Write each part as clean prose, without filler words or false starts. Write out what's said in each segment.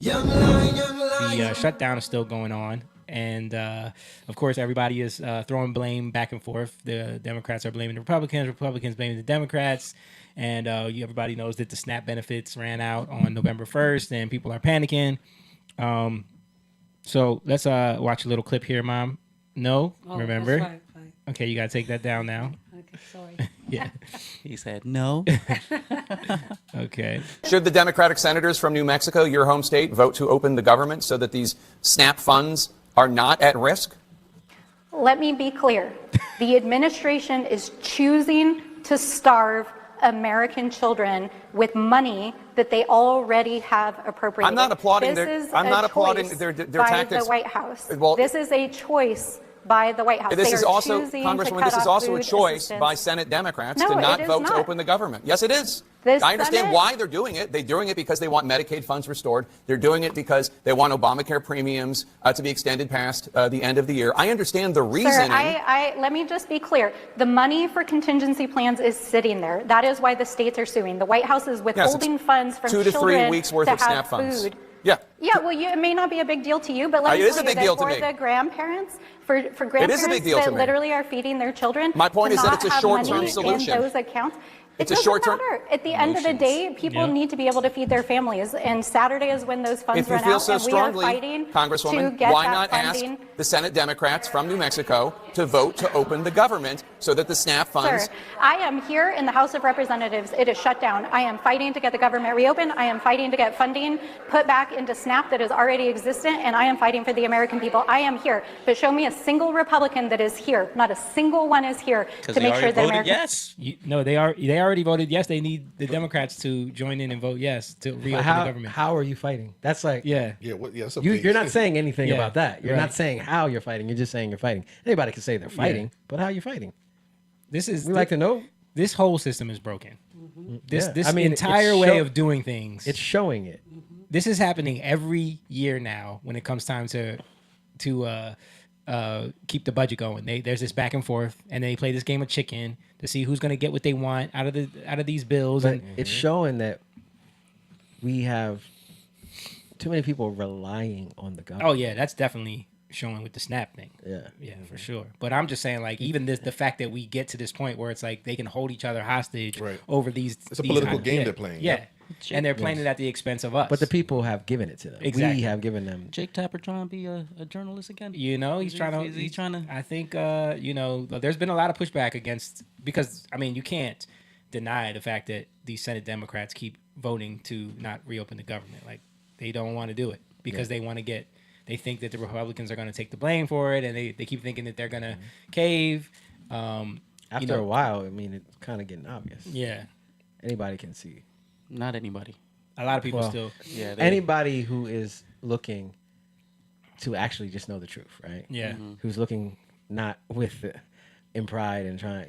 The shutdown is still going on. And, of course, everybody is throwing blame back and forth. The Democrats are blaming the Republicans blaming the Democrats. And everybody knows that the SNAP benefits ran out on November 1st, and people are panicking. So let's watch a little clip here, Mom. No? Remember? That's right. Okay, you got to take that down now. Okay, sorry. Yeah. He said no. Okay. Should the Democratic senators from New Mexico, your home state, vote to open the government so that these SNAP funds are not at risk? Let me be clear. The administration is choosing to starve American children with money that they already have appropriated. I'm not applauding their tactics. By the White House. Well, this is a choice by the White House. This They is are also, choosing Congresswoman, to this cut is off also a food choice assistance. by Senate Democrats No, to it not is vote to not. open the government. Yes, it is. This I understand Senate- why they're doing it. They're doing it because they want Medicaid funds restored. They're doing it because they want Obamacare premiums to be extended past the end of the year. I understand the reasoning. Sir, let me just be clear. The money for contingency plans is sitting there. That is why the states are suing. The White House is withholding funds from 2 to 3 children weeks worth to of have SNAP funds. food. Yeah. Yeah, well, it may not be a big deal to you, but let me It is tell a you big deal that to for me. the grandparents, for grandparents big deal to that me. literally are feeding their children, My point to is that not it's a have short-term money solution. in those accounts. It's It a doesn't short-term- matter. At the end of the day, people need to be able to feed their families, and Saturday is when those funds If you run feel out, so and strongly, we are fighting to Congresswoman, get why that not funding. ask the Senate Democrats from New Mexico to vote to open the government so that the SNAP funds... Sir, I am here in the House of Representatives. It is shut down. I am fighting to get the government reopened. I am fighting to get funding put back into SNAP that is already existent, and I am fighting for the American people. I am here. But show me a single Republican that is here. Not a single one is here to make sure that Americans... Yes. No, they already voted yes. They need the Democrats to join in and vote yes to reopen the government. How are you fighting? That's like Yeah. That's a you're not saying anything Yeah, about that. You're right. not saying how you're fighting. You're just saying you're fighting. Anybody can say they're fighting, but how are you fighting? This is We like to know. this whole system is broken. This Yeah. this I mean, entire it's way show- of doing things. It's showing it. This is happening every year now when it comes time to keep the budget going. There's this back and forth, and they play this game of chicken to see who's going to get what they want out of these bills. But And it's showing that we have too many people relying on the government. oh yeah, that's definitely showing with the SNAP thing. Yeah, for sure. But I'm just saying, like, even the fact that we get to this point where it's like they can hold each other hostage Right. over these. It's a these political kind of- game yeah, they're playing. Yeah, Yep. and they're playing it at the expense of us. But the people have given it to them. Exactly. We have given them. Jake Tapper trying to be a journalist again? You know, he's trying to. Is he trying to? I think there's been a lot of pushback against because I mean you can't deny the fact that these Senate Democrats keep voting to not reopen the government. Like they don't want to do it because they want to get. They think that the Republicans are going to take the blame for it, and they keep thinking that they're going to cave. After a while, I mean, it's kind of getting obvious. Yeah, Anybody can see. Not anybody. a lot of people Well, still. Yeah. Anybody who is looking to actually just know the truth, right? Yeah. Who's looking not with in pride and trying,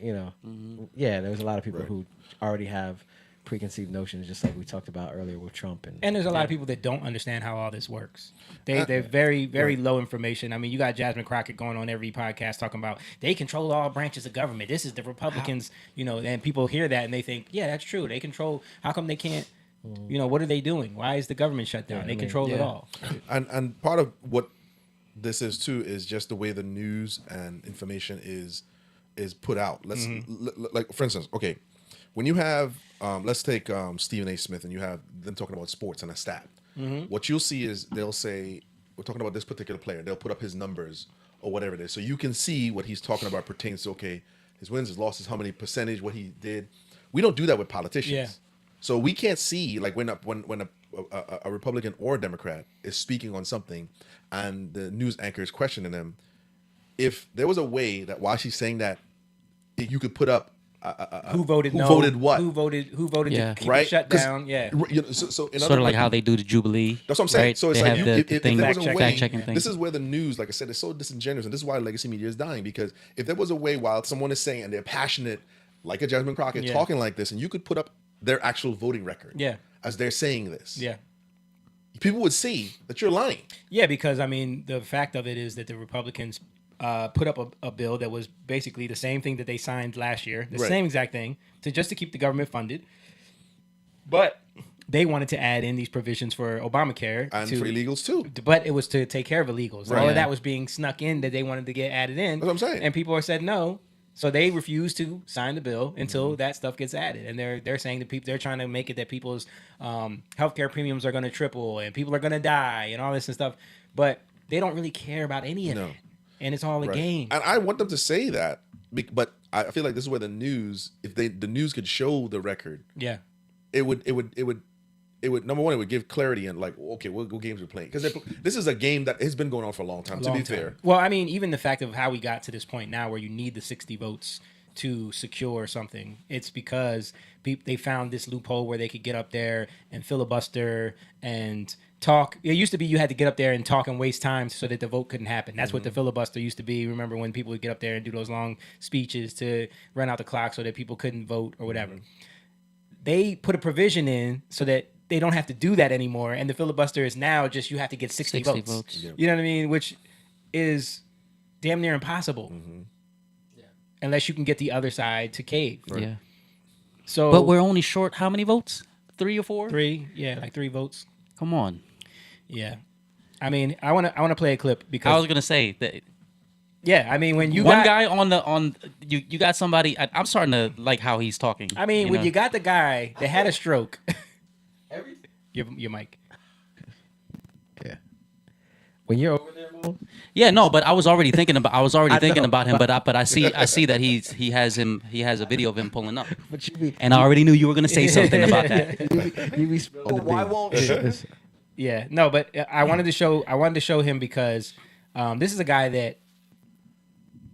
Yeah, there's a lot of people who already have preconceived notions, just like we talked about earlier with Trump. And there's a lot of people that don't understand how all this works. They're very, very low information. I mean, you got Jasmine Crockett going on every podcast talking about they control all branches of government. This is the Republicans, and people hear that and they think, yeah, that's true. They control. How come they can't? What are they doing? Why is the government shut down? They control it all. And part of what this is too is just the way the news and information is put out. Let's like for instance, okay, when you have let's take Stephen A. Smith and you have them talking about sports and a stat. What you'll see is they'll say we're talking about this particular player. They'll put up his numbers or whatever it is, so you can see what he's talking about pertains to his wins, his losses, how many percentage, what he did. We don't do that with politicians. Yeah. So we can't see like when a Republican or a Democrat is speaking on something and the news anchor is questioning them. If there was a way that while she's saying that, you could put up Who voted no? who voted what? Who voted Yeah. to keep Right? it shut 'Cause- down? Yeah. So in Sort other of like words, how they do the Jubilee. that's what I'm saying. Right? So it's they like have if the thing there was a way, fact-checking thing. this is where the news, like I said, is so disingenuous, and this is why legacy media is dying. Because if there was a way, while someone is saying and they're passionate, like a Jasmine Crockett, Yeah. talking like this, and you could put up their actual voting record, Yeah. as they're saying this, Yeah. people would see that you're lying. Yeah, because I mean, the fact of it is that the Republicans put up a bill that was basically the same thing that they signed last year, the Right. same exact thing, to keep the government funded. But they wanted to add in these provisions for Obamacare And for illegals too. but it was to take care of illegals. Right. All Yeah. of that was being snuck in that they wanted to get added in. That's what I'm saying. And people said no. So they refused to sign the bill until that stuff gets added. And they're saying that people, they're trying to make it that people's healthcare premiums are going to triple and people are going to die and all this and stuff. But they don't really care about any of No. it. And it's all a Right. game. And I want them to say that, but I feel like this is where the news, if the news could show the record, Yeah. it would number one, it would give clarity and like, okay, what games we're playing, because this is a game that has been going on for a long time. To be fair, Well, I mean, even the fact of how we got to this point now where you need the 60 votes to secure something, it's because they found this loophole where they could get up there and filibuster and talk. It used to be you had to get up there and talk and waste time so that the vote couldn't happen. That's what the filibuster used to be. Remember when people would get up there and do those long speeches to run out the clock so that people couldn't vote or whatever. They put a provision in so that they don't have to do that anymore. And the filibuster is now just you have to get 60 votes. Yeah. You know what I mean? Which is damn near impossible. Unless you can get the other side to cave. Yeah. So But we're only short how many votes? 3 or 4? 3, yeah, like 3 votes. Come on. Yeah. I mean, I want to play a clip because I was gonna say that yeah, I mean when you one got, guy on you got somebody. I'm starting to like how he's talking. I mean, when know? you got the guy that had a stroke. Your mic. Yeah. When you're over there, Mo, Yeah, no, but I was already thinking about him, but I see that he has a video of him pulling up, but you be, and I already knew you were gonna say something about that. you be spilling the Why beans. won't It's- Yeah, no, but I wanted to show him because this is a guy that,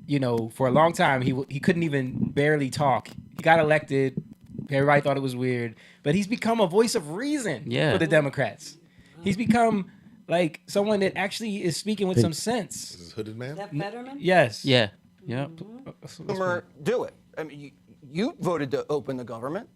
you know, for a long time he couldn't even barely talk. He got elected. Everybody thought it was weird, but he's become a voice of reason Yeah. for the Democrats. He's become like someone that actually is speaking with some sense. this is hooded man. That Fetterman? Yes. Yeah, yeah. Schumer do it? I mean, you voted to open the government.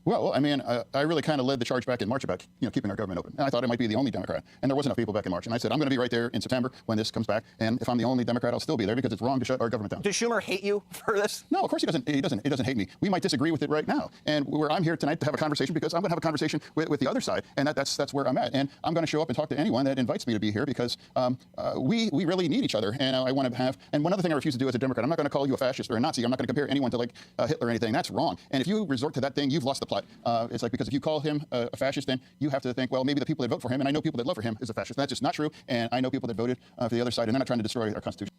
Well, I mean, I really kind of led the charge back in March about keeping our government open. And I thought I might be the only Democrat. And there wasn't enough people back in March. And I said, I'm going to be right there in September when this comes back. And if I'm the only Democrat, I'll still be there because it's wrong to shut our government down. Does Schumer hate you for this? No, of course he doesn't. He doesn't hate me. We might disagree with it right now. And where I'm here tonight to have a conversation because I'm going to have a conversation with the other side. And that's where I'm at. And I'm going to show up and talk to anyone that invites me to be here because we really need each other. And I want to have. And one other thing I refuse to do as a Democrat, I'm not going to call you a fascist or a Nazi. I'm not going to compare anyone to like Hitler or anything. That's wrong. And if you resort to that thing, you've lost the plot. It's like because if you call him a fascist, then you have to think, well, maybe the people that vote for him, and I know people that love for him, is a fascist. That's just not true. And I know people that voted for the other side, and they're not trying to destroy our Constitution.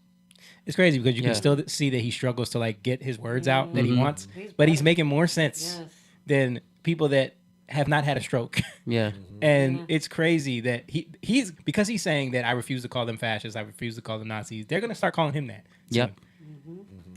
It's crazy because you Yeah. can still see that he struggles to like get his words out that he wants, but he's making more sense Yes. than people that have not had a stroke. Yeah. And it's crazy that he's because he's saying that I refuse to call them fascists, I refuse to call them Nazis. They're gonna start calling him that. Yep.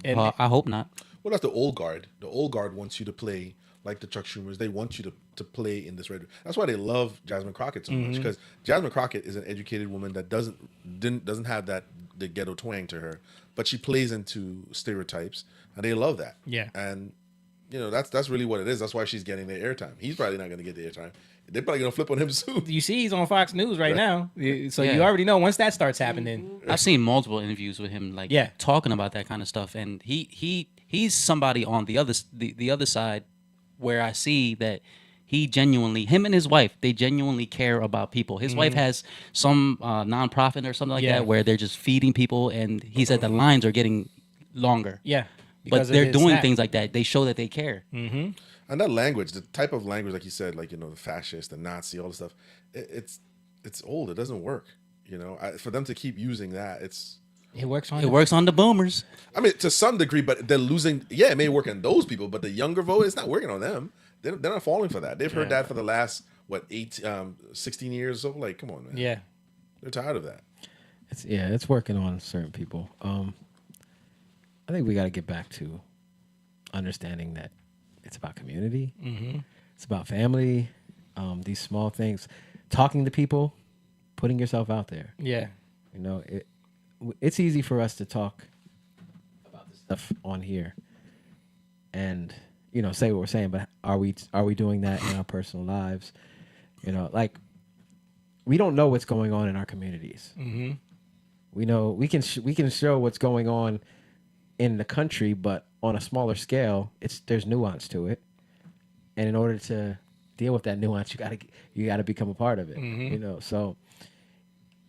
And I hope not. Well, that's the old guard. The old guard wants you to play like the Chuck Schumers. They want you to play in this red. That's why they love Jasmine Crockett so much because Jasmine Crockett is an educated woman that doesn't have the ghetto twang to her, but she plays into stereotypes, and they love that. Yeah. And you know that's really what it is. That's why she's getting the airtime. He's probably not going to get the airtime. They're probably going to flip on him soon. you see he's on Fox News right now. So Yeah. you already know once that starts happening. I've seen multiple interviews with him, like Yeah. talking about that kind of stuff, and he's somebody on the other side where I see that him and his wife, they genuinely care about people. His wife has some nonprofit or something like Yeah. that where they're just feeding people, and he said the lines are getting longer. Yeah. But because of they're his doing snap. things like that. They show that they care. And that language, the type of language, like you said, like, you know, the fascist, the Nazi, all the stuff, it's old. It doesn't work. You know, for them to keep using that, It works on It works on the boomers. I mean, to some degree, but they're losing. Yeah, it may work on those people, but the younger vote, it's not working on them. They're not falling for that. They've heard that for the last, 16 years or so. Like, come on, man. Yeah. They're tired of that. It's working on certain people. I think we got to get back to understanding that it's about community. It's about family. These small things, talking to people, putting yourself out there. Yeah. You know, it's easy for us to talk about this stuff on here and, you know, say what we're saying, but are we doing that in our personal lives? You know, like, we don't know what's going on in our communities. We know we can show what's going on in the country, but on a smaller scale, there's nuance to it. And in order to deal with that nuance, you gotta become a part of it. You know, so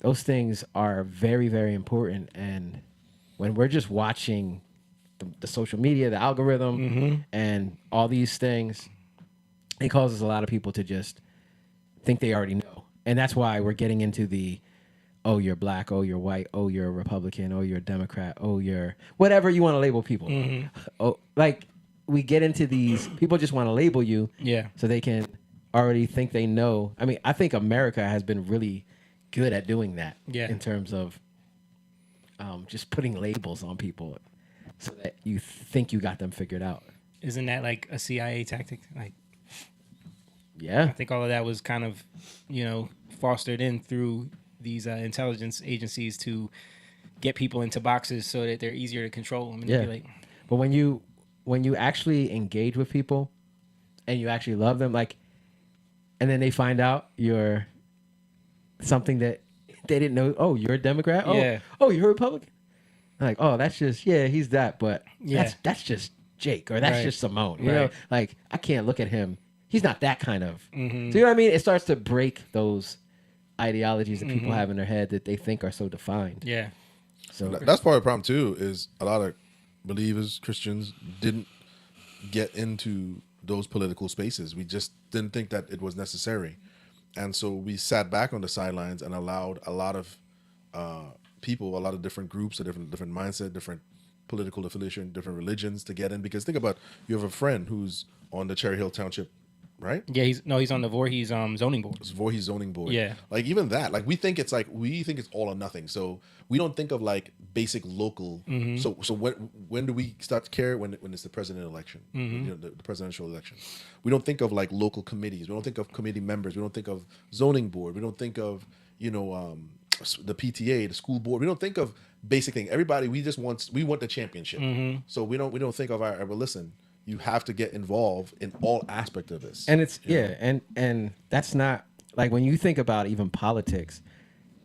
those things are very, very important. And when we're just watching the social media, the algorithm, and all these things, it causes a lot of people to just think they already know. And that's why we're getting into the, oh, you're black, oh, you're white, oh, you're a Republican, oh, you're a Democrat, oh, you're whatever you want to label people. Oh, like we get into these, people just want to label you so they can already think they know. I mean, I think America has been really good at doing that in terms of just putting labels on people so that you think you got them figured out. Isn't that like a CIA tactic? Like, yeah, I think all of that was kind of, fostered in through these intelligence agencies to get people into boxes so that they're easier to control and manipulate. But when you actually engage with people and you actually love them, like, and then they find out you're something that they didn't know. Oh, you're a Democrat. Oh, you're a Republican. Like, oh, that's just he's that. But that's just Jake, or that's just Simone. You know, like I can't look at him. He's not that kind of. So you know what I mean? It starts to break those ideologies that people have in their head that they think are so defined. Yeah. So that's part of the problem too. Is a lot of believers, Christians, didn't get into those political spaces. We just didn't think that it was necessary. And so we sat back on the sidelines and allowed a lot of people, a lot of different groups, a different mindset, different political affiliation, different religions to get in. Because think about, you have a friend who's on the Cherry Hill Township, right? Yeah, he's on the Voorhees zoning board. It's Voorhees zoning board. Yeah. Like even that, like we think it's all or nothing. So we don't think of like basic local. So when do we start to care? When it's the president election, the presidential election. We don't think of like local committees. We don't think of committee members. We don't think of zoning board. We don't think of the PTA, the school board. We don't think of basic things. Everybody, we want the championship. So we don't think of well, listen, you have to get involved in all aspects of this. And it's and that's not like when you think about even politics,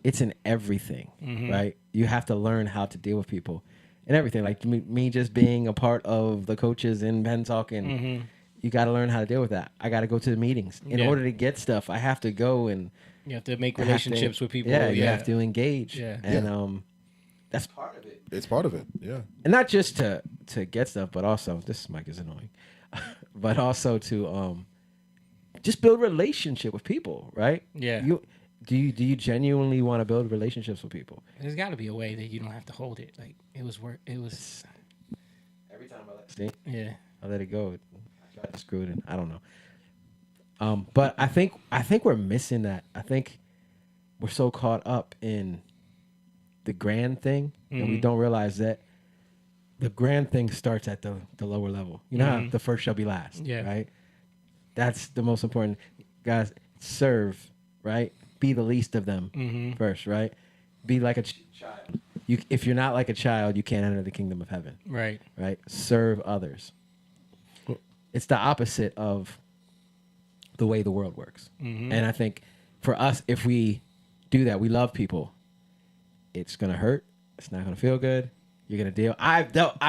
it's in everything, right? You have to learn how to deal with people and everything. Like me just being a part of the coaches in Penn Talking, you got to learn how to deal with that. I got to go to the meetings in order to get stuff. I have to go and you have to make relationships with people. Yeah, you have to engage. Yeah. And that's part of it. It's part of it, yeah. And not just to get stuff, but also, this mic is annoying, but also to just build relationship with people, right? Yeah. Do you genuinely want to build relationships with people? There's got to be a way that you don't have to hold it. Like it was every time I let it go. I tried to screw it in. I don't know. But I think we're missing that. I think we're so caught up in the grand thing, and we don't realize that the grand thing starts at the lower level. You know how the first shall be last, right? That's the most important. Guys, serve, right? Be the least of them first, right? Be like a child. If you're not like a child, you can't enter the kingdom of heaven. Right. Right? Serve others. It's the opposite of the way the world works. And I think for us, if we do that, we love people, it's gonna hurt. It's not gonna feel good. You're gonna deal. I've dealt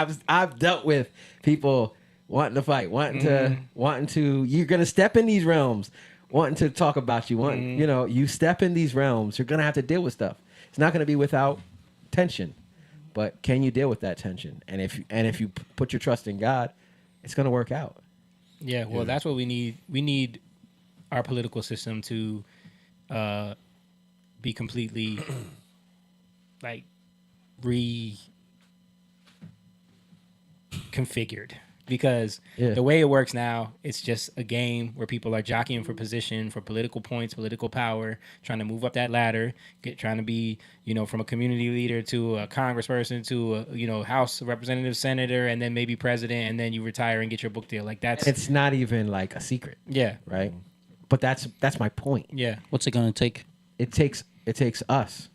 with people wanting to fight, wanting to. You're gonna step in these realms, wanting to talk about you. You step in these realms. You're gonna have to deal with stuff. It's not gonna be without tension, but can you deal with that tension? And if you put your trust in God, it's gonna work out. Yeah. Well, that's what we need. We need our political system to be completely like reconfigured, because the way it works now, it's just a game where people are jockeying for position, for political points, political power, trying to move up that ladder, trying to be, from a community leader to a congressperson to a, House representative, senator, and then maybe president, and then you retire and get your book deal. Like it's not even like a secret. Yeah. Right. But that's my point. Yeah. What's it gonna take? It takes us.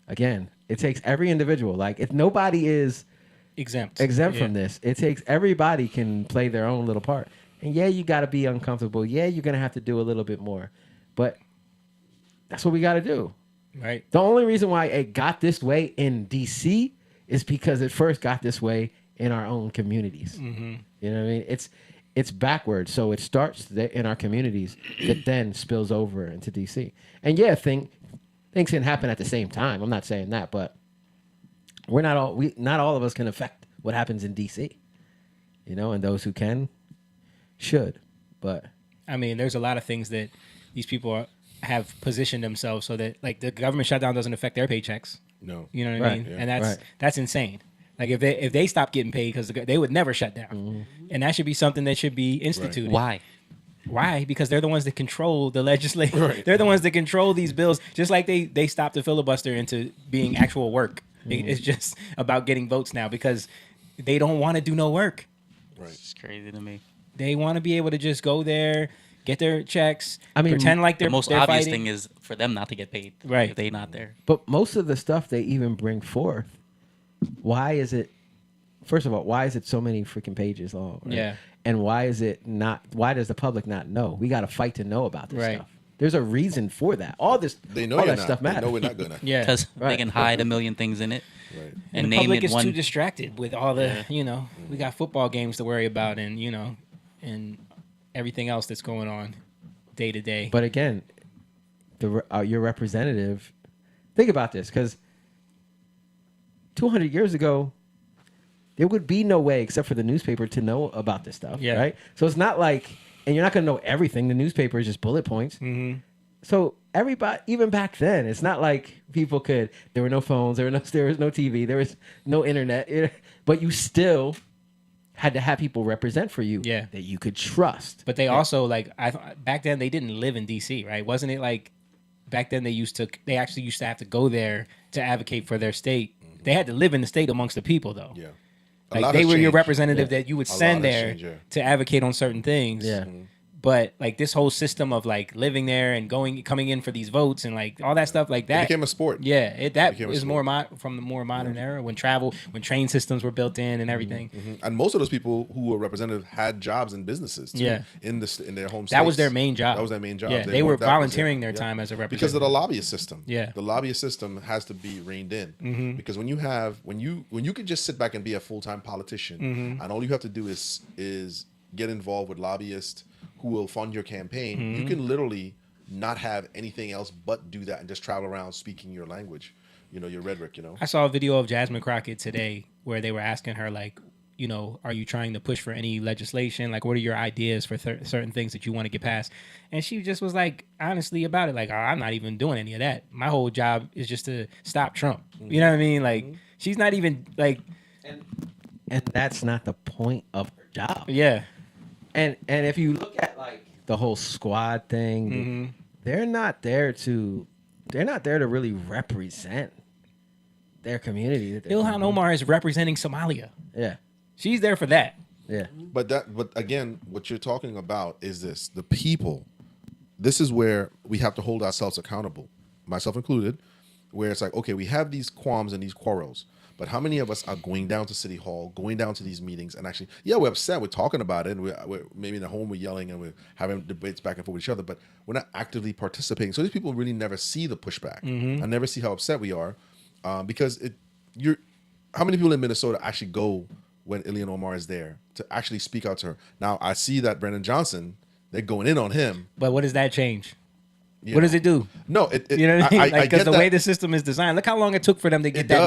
Again, it takes every individual. Like if nobody is exempt from this, it takes everybody can play their own little part. And you got to be uncomfortable. You're gonna have to do a little bit more, but that's what we got to do. Right. The only reason why it got this way in DC is because it first got this way in our own communities. You know what I mean? it's backwards. So it starts in our communities that then spills over into DC. And yeah, things can happen at the same time. I'm not saying that, but not all of us can affect what happens in DC. You know, and those who can should. But I mean, there's a lot of things that these people have positioned themselves so that, like, the government shutdown doesn't affect their paychecks. No. You know what I mean? Yeah. And that's insane. Like, if they stop getting paid, because they would never shut down, and that should be something that should be instituted. Why? Why? Because they're the ones that control the legislature. Right. They're the ones that control these bills. Just like they stopped the filibuster into being actual work. It's just about getting votes now because they don't want to do no work. Right. It's crazy to me. They want to be able to just go there, get their checks, I mean, pretend like they're The most they're obvious fighting. thing is for them not to get paid. Right. If they not there. But most of the stuff they even bring forth, why is it? First of all, why is it so many freaking pages long? Right? Yeah. And why is it not? Why does the public not know? We got to fight to know about this Right. stuff. There's a reason for that. All this, They know all you're that not. stuff They matters. know we're not gonna. Yeah. Because Right. they can hide a million things in it. Right. And the name public it is one. too distracted with all the, we got football games to worry about and, and everything else that's going on day to day. But again, your representative. Think about this, because 200 years ago, there would be no way except for the newspaper to know about this stuff. Yeah. Right. So it's not like, and you're not going to know everything. The newspaper is just bullet points. Mm-hmm. So everybody, even back then, it's not like people could. There were no phones. There was no TV. There was no internet. But you still had to have people represent for you. Yeah. That you could trust. But they also, like, back then they didn't live in DC, right? Wasn't it like back then they actually used to have to go there to advocate for their state? They had to live in the state amongst the people, though. Yeah. Like, they were your representative that you would A lot send has there changed, yeah. to advocate on certain things. Yeah. But like this whole system of like living there and coming in for these votes and like all that stuff like that It became a sport. Yeah, that became a is sport. from the more modern era when train systems were built in and everything. And most of those people who were representative had jobs in businesses too, Yeah. in their home states. That was their main job. That was their main job. Yeah, they were worked- that was volunteering it. their Yeah. time as a representative. because of the lobbyist system. Yeah. The lobbyist system has to be reined in because when you can just sit back and be a full-time politician and all you have to do is get involved with lobbyists who will fund your campaign, you can literally not have anything else but do that and just travel around speaking your language, your rhetoric, I saw a video of Jasmine Crockett today where they were asking her like, are you trying to push for any legislation? Like, what are your ideas for certain things that you want to get passed? And she just was like, honestly about it, like, I'm not even doing any of that. My whole job is just to stop Trump. You know what I mean? Like, she's not even like, And that's not the point of her job. yeah. And if you look at like the whole squad thing, they're not there to really represent their community. that they're Ilhan from. Omar is representing Somalia. Yeah. She's there for that. Yeah. But again, what you're talking about is the people. This is where we have to hold ourselves accountable, myself included, where it's like, okay, we have these qualms and these quarrels, but how many of us are going down to City Hall, going down to these meetings, and actually, yeah, we're upset, we're talking about it, and we're maybe in the home we're yelling and we're having debates back and forth with each other, but we're not actively participating. So these people really never see the pushback and never see how upset we are, because how many people in Minnesota actually go when Ilhan Omar is there to actually speak out to her? Now, I see that Brennan Johnson, they're going in on him. But what does that change? you What know. does it do? No, it You know what I mean? I Because get the that. way the system is designed. Look how long it took for them to get It that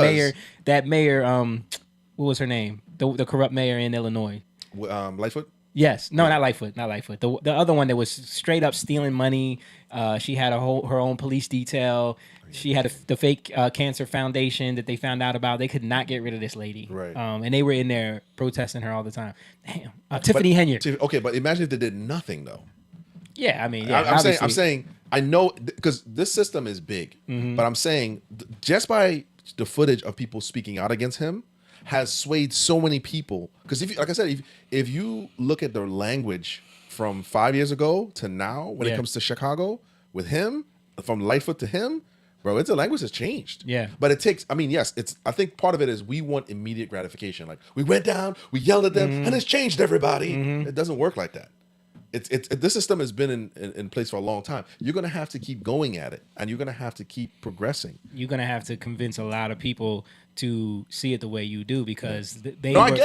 does. mayor. What was her name? The corrupt mayor in Illinois. Lightfoot. Yes. No, not Lightfoot. Not Lightfoot. The other one that was straight up stealing money. She had her own police detail. She had the fake cancer foundation that they found out about. They could not get rid of this lady. Right. And they were in there protesting her all the time. Damn. Tiffany Henyard. Okay, but imagine if they did nothing though. Yeah, I mean, yeah. I'm saying, I know because this system is big, but I'm saying just by the footage of people speaking out against him has swayed so many people. Because like I said, if you look at the language from 5 years ago to now, when it comes to Chicago, with him, from Lightfoot to him, bro, the language has changed. Yeah. But it takes, yes, I think part of it is we want immediate gratification. Like, we went down, we yelled at them, and it's changed everybody. It doesn't work like that. this system has been in place for a long time. You're going to have to keep going at it, and you're going to have to keep progressing. You're gonna have to convince a lot of people to see it the way you do, because I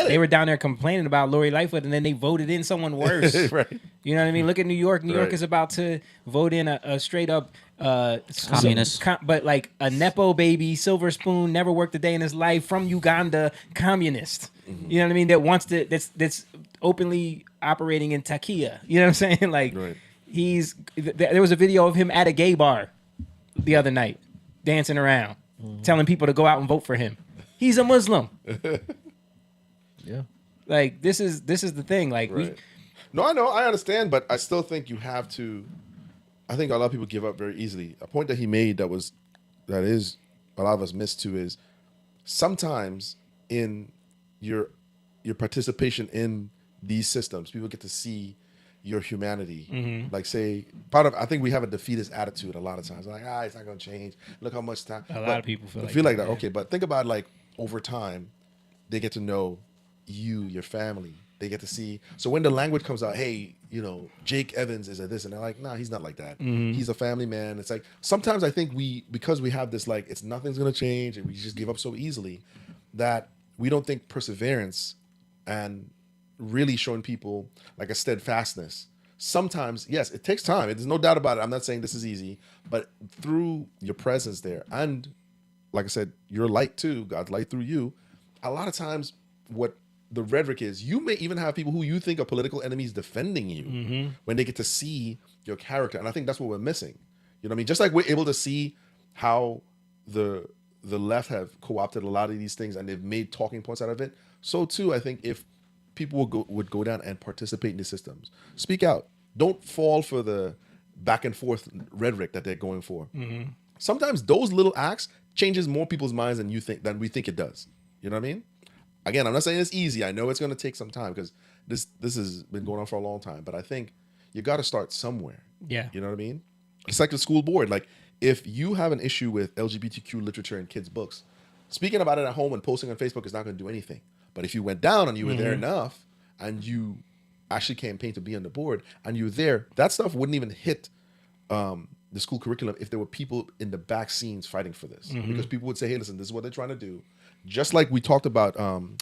they were down there complaining about Lori Lightfoot, and then they voted in someone worse. Right. You know what I mean? Look at New York. New York Right. is about to vote in a straight up Communist. but like a nepo baby, silver spoon, never worked a day in his life, from Uganda, communist. You know what I mean? That wants to that's openly operating in Takia. You know what I'm saying? Like Right. there was a video of him at a gay bar the other night, dancing around, telling people to go out and vote for him. He's a Muslim. Yeah. Like this is the thing. Like Right. No, I know, I understand, but I still think you have to. I think a lot of people give up very easily. A point that he made that is a lot of us miss too is sometimes in your participation in these systems, people get to see your humanity. Like say I think we have a defeatist attitude a lot of times. Like, it's not gonna change. Look how much time. A lot of people feel like that. yeah. Okay, but think about like over time, they get to know you, your family. They get to see. So when the language comes out, hey, Jake Evans is a this, and they're like, nah, he's not like that. He's a family man. It's like sometimes I think because we have this like nothing's gonna change, and we just give up so easily that we don't think perseverance and really showing people like a steadfastness. Sometimes, yes, it takes time. There's no doubt about it. I'm not saying this is easy, but through your presence there, and like I said, your light too, God's light through you. A lot of times, what the rhetoric is, you may even have people who you think are political enemies defending you when they get to see your character, and I think that's what we're missing. You know what I mean? Just like we're able to see how the left have co-opted a lot of these things and they've made talking points out of it. So too, I think if people would go down and participate in the systems, speak out, don't fall for the back and forth rhetoric that they're going for. Sometimes those little acts changes more people's minds than we think it does. You know what I mean? Again, I'm not saying it's easy. I know it's going to take some time because this has been going on for a long time. But I think you got to start somewhere. Yeah. You know what I mean? It's like the school board. Like if you have an issue with LGBTQ literature in kids' books, speaking about it at home and posting on Facebook is not going to do anything. But if you went down and you were there enough and you actually campaigned to be on the board and you were there, that stuff wouldn't even hit the school curriculum if there were people in the back scenes fighting for this. Because people would say, hey, listen, this is what they're trying to do. Just like we talked about probably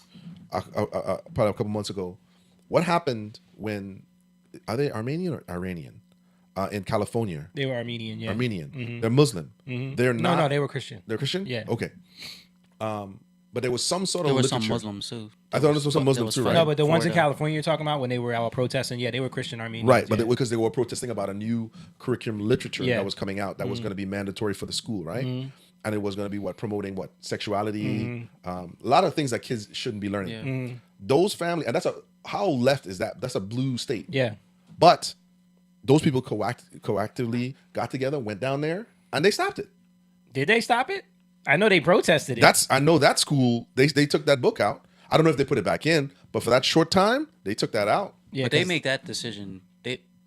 a couple months ago. What happened when, are they Armenian or Iranian? In California. They were Armenian, yeah. Armenian. They're Muslim. They're not. No, they were Christian. They're Christian? Yeah. Okay. But there was some sort of There were literature. some Muslims too. I thought this was some Muslims too, right? No, but the ones in Florida. California you're talking about when they were out protesting, yeah, they were Christian Armenians. Right, but yeah. because they were protesting about a new curriculum literature Yeah. that was coming out that was going to be mandatory for the school, right? And it was going to be promoting sexuality, a lot of things that kids shouldn't be learning. Yeah. Those family, and how left is that? That's a blue state. Yeah. But those people coactively got together, went down there, and they stopped it. Did they stop it? I know they protested it. I know that school, they took that book out. I don't know if they put it back in, but for that short time, they took that out. Yeah, But they 'cause- make that decision.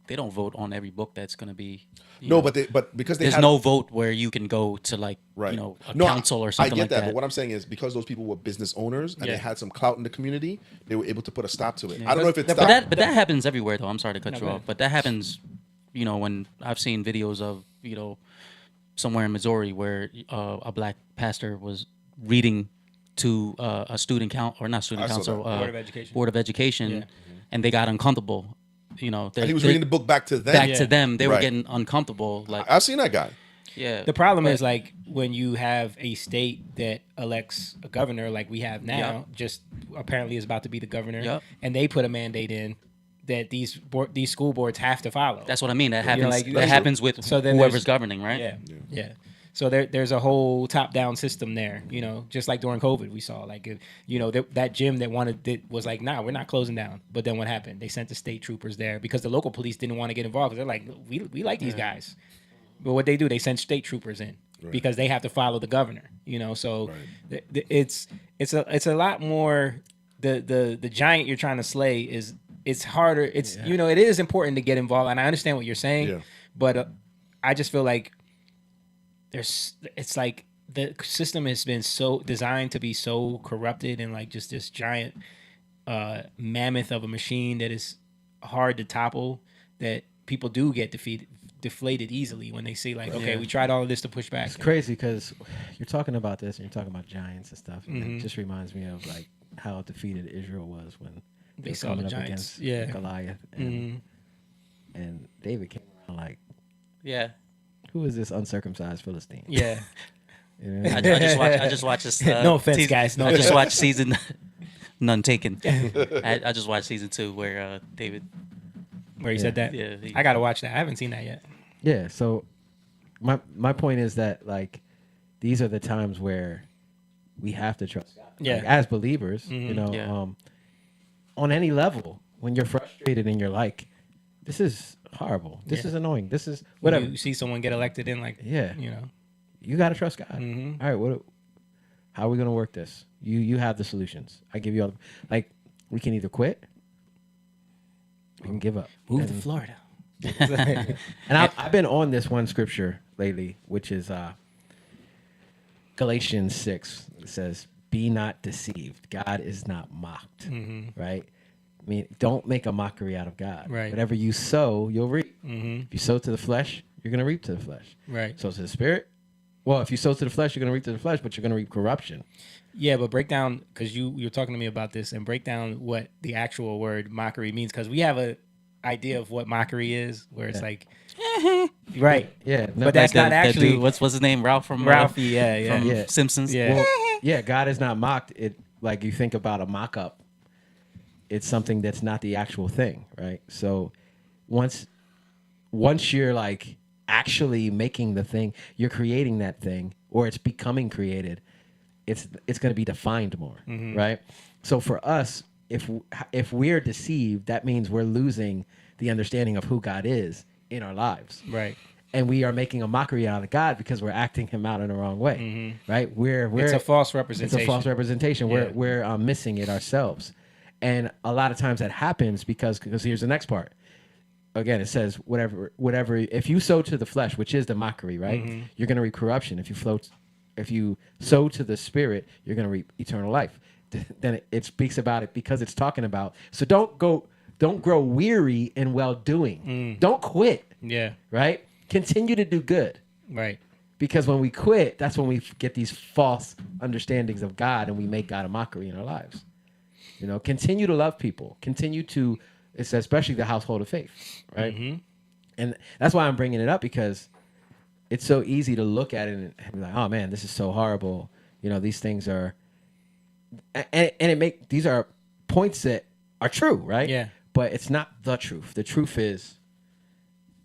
They don't vote on every book that's going to be. No, but because they there's had no vote where you can go to a council or something I get like that. But what I'm saying is because those people were business owners and they Yeah. had some clout in the community, they were able to put a stop to it. I don't know if it's But But that happens everywhere, though. I'm sorry to cut No, you go off, ahead. but that happens. When I've seen videos of somewhere in Missouri where a black pastor was reading to a student council, Board of Education, Yeah. and they got uncomfortable. and he was reading the book back to them. back to them. They were Right. getting uncomfortable. Like, I've seen that guy. yeah. The problem is like when you have a state that elects a governor like we have now, just apparently is about to be the governor, Yep. and they put a mandate in that these school boards have to follow. That's what I mean. That You know, happens. like, that happens with so then whoever's there's- governing, right? Yeah. So there's a whole top-down system there, just like during COVID we saw, like, that gym that was like, nah, we're not closing down. But then what happened? They sent the state troopers there because the local police didn't want to get involved. 'Cause they're like, we like these guys. But what they do, they send state troopers in because they have to follow the governor, So it's a lot more, the giant you're trying to slay it's harder. It's, it is important to get involved. And I understand what you're saying, but I just feel like it's like the system has been so designed to be so corrupted and like just this giant mammoth of a machine that is hard to topple. that people do get deflated easily when they see like, okay, we tried all of this to push back. It's crazy because you're talking about this and you're talking about giants and stuff, and it just reminds me of like how defeated Israel was when they were saw coming the up giants. against Goliath, and David came around like, Yeah. who is this uncircumcised Philistine? Yeah. You know? I just watched this. No offense, guys. No I just offense. watched season. None taken. I just watched season 2 where David. Where he said that. Yeah, I gotta watch that. I haven't seen that yet. Yeah. So my point is that like these are the times where we have to trust God. Yeah. Like, as believers, you know, Yeah. on any level, when you're frustrated and you're like, this is horrible. This is annoying. This is whatever. You see someone get elected in, like, Yeah. you know. You got to trust God. All right, how are we going to work this? You have the solutions. I give you all. Like, we can either quit, we can give up. Move to Florida. And I've been on this one scripture lately, which is Galatians 6. It says, "Be not deceived. God is not mocked." Right? I mean, don't make a mockery out of God. Right. Whatever you sow, you'll reap. If you sow to the flesh, you're going to reap to the flesh. Right. Sow to the spirit. Well, if you sow to the flesh, you're going to reap to the flesh, but you're going to reap corruption. Yeah, but break down, because you were talking to me about this, and break down what the actual word mockery means, because we have a idea of what mockery is, where it's like, right. Yeah. But that's not That actually. dude, what's his name? Ralph from Ralphie, yeah. from Simpsons. Yeah. Well, yeah, God is not mocked. It like you think about a mock-up. It's something that's not the actual thing, right? So once you're like actually making the thing, you're creating that thing, or it's becoming created, it's going to be defined more, right? So for us, if we're deceived, that means we're losing the understanding of who God is in our lives, Right. and we are making a mockery out of God because we're acting Him out in the wrong way, right? It's a false representation. It's a false representation. Yeah. We're missing it ourselves, and a lot of times that happens because here's the next part. Again, it says whatever. If you sow to the flesh, which is the mockery, right? You're going to reap corruption. If you sow to the spirit, you're going to reap eternal life. Then it speaks about it because it's talking about. So don't grow weary in well doing. Don't quit. Yeah. Right? Continue to do good. Right. Because when we quit, that's when we get these false understandings of God, and we make God a mockery in our lives. You know, continue to love people. Continue to. It's especially the household of faith, right? And that's why I'm bringing it up, because it's so easy to look at it and be like, oh man, this is so horrible. You know, these things are, and these are points that are true, right? Yeah. But it's not the truth. The truth is,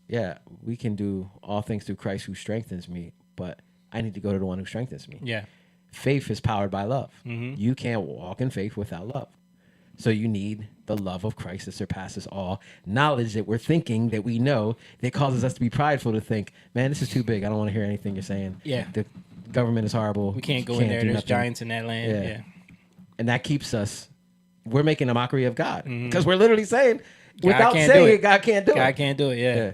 yeah, we can do all things through Christ who strengthens me, but I need to go to the one who strengthens me. Yeah. Faith is powered by love. You can't walk in faith without love. So you need the love of Christ that surpasses all knowledge that we're thinking, that we know, that causes us to be prideful, to think, man, this is too big. I don't want to hear anything you're saying. Yeah. The government is horrible. We can't go You in there. do There's nothing. giants in that land. Yeah. Yeah. And that keeps us, we're making a mockery of God. Because we're literally saying, God without can't do saying it. it, God can't do it. God can't do it. Yeah. Yeah.